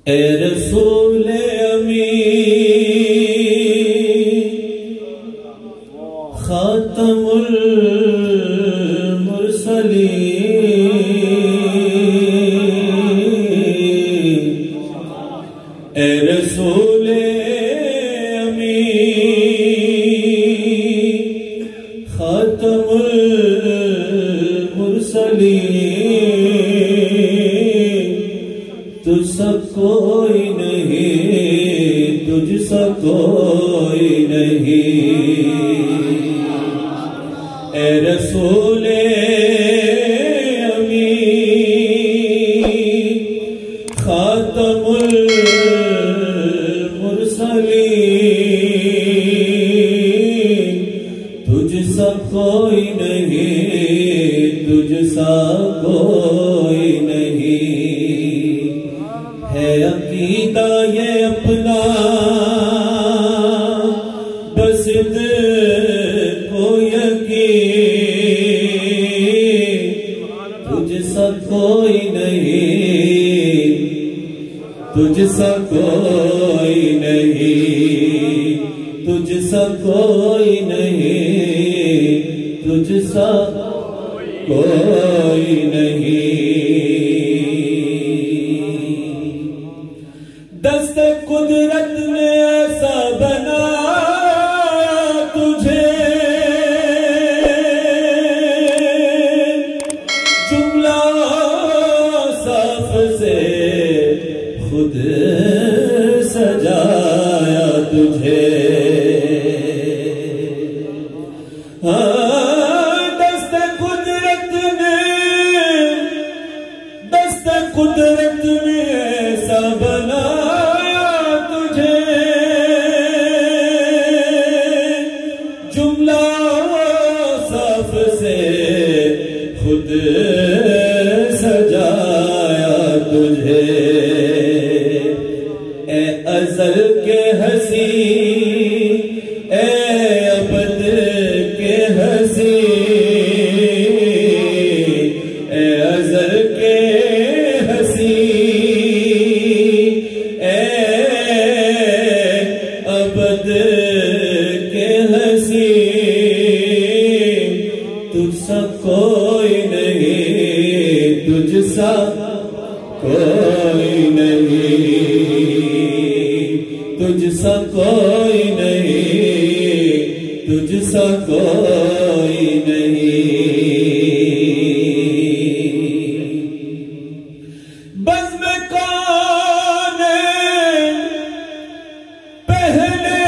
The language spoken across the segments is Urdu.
اے رسول امین خاتم المرسلین اے رسول امین خاتم المرسلین تجھ سا کوئی نہیں، تجھ سا کوئی نہیں اے رسول امین خاتم المرسلین تجھ سا کوئی نہیں، تجھ سا کوئی نہیں ہے عقیدہ یہ اپنا بس کو یقین تجھ سا کوئی نہیں، تجھ سا کوئی نہیں، تجھ سا کوئی نہیں، تجھ سا کوئی نہیں دست قدرت نے ایسا بنایا تجھے جملہ صاف سے خود سجایا تجھے دست قدرت نے ایسا بنایا تجھے جملہ صاف سے خود سجایا تجھے اے ازل کے ہنسی اے ابد کے ہنسی اے ازل کے ابد کے ہنسی تجھ سا کوئی نہیں، تجھ سا کوئی نہیں، تجھ سا کوئی نہیں، تجھ سا کوئی نہیں بزم کون پہلے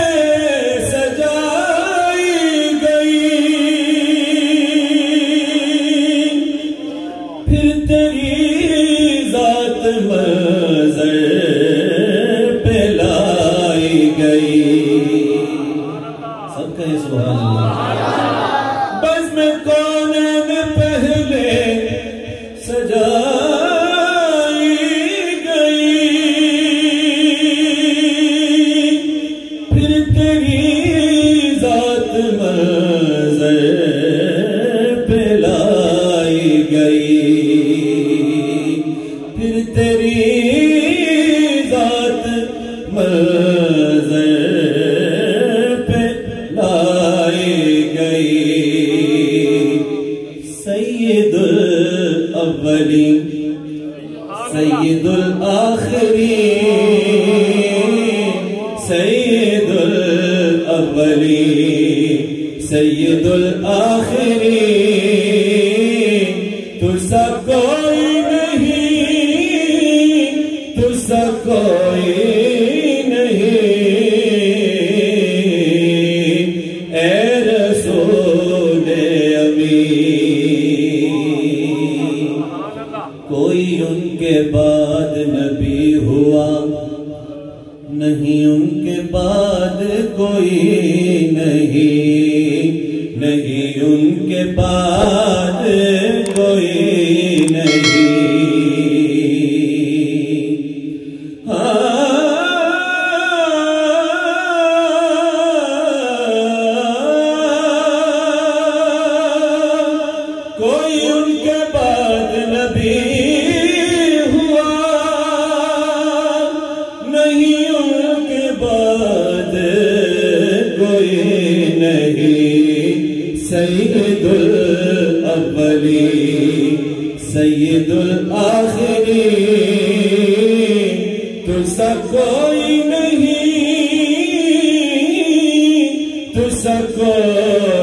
سجائی گئی پھر تیری ذات منظر پہ لائی گئی سب کہیں سبحان اللہ بزم کون پہلے سجائی پھر تیری ذات منظر پہ لائی گئی پھر تیری ذات منظر پہ لائی گئی سید الاولین سید الاخرین سید الاولین سید الاخرین تجھ سا کوئی نہیں، تجھ سا کوئی نہیں اے رسول امین کوئی ان کے بعد نبی ہوا نہیں، ان کے بعد کوئی نہیں، نہیں ان کے بعد کوئی نہیں کوئی ان کے بعد نبی ہوا سید الاولی سید الآخری تو سا کوئی نہیں تو سا کوئی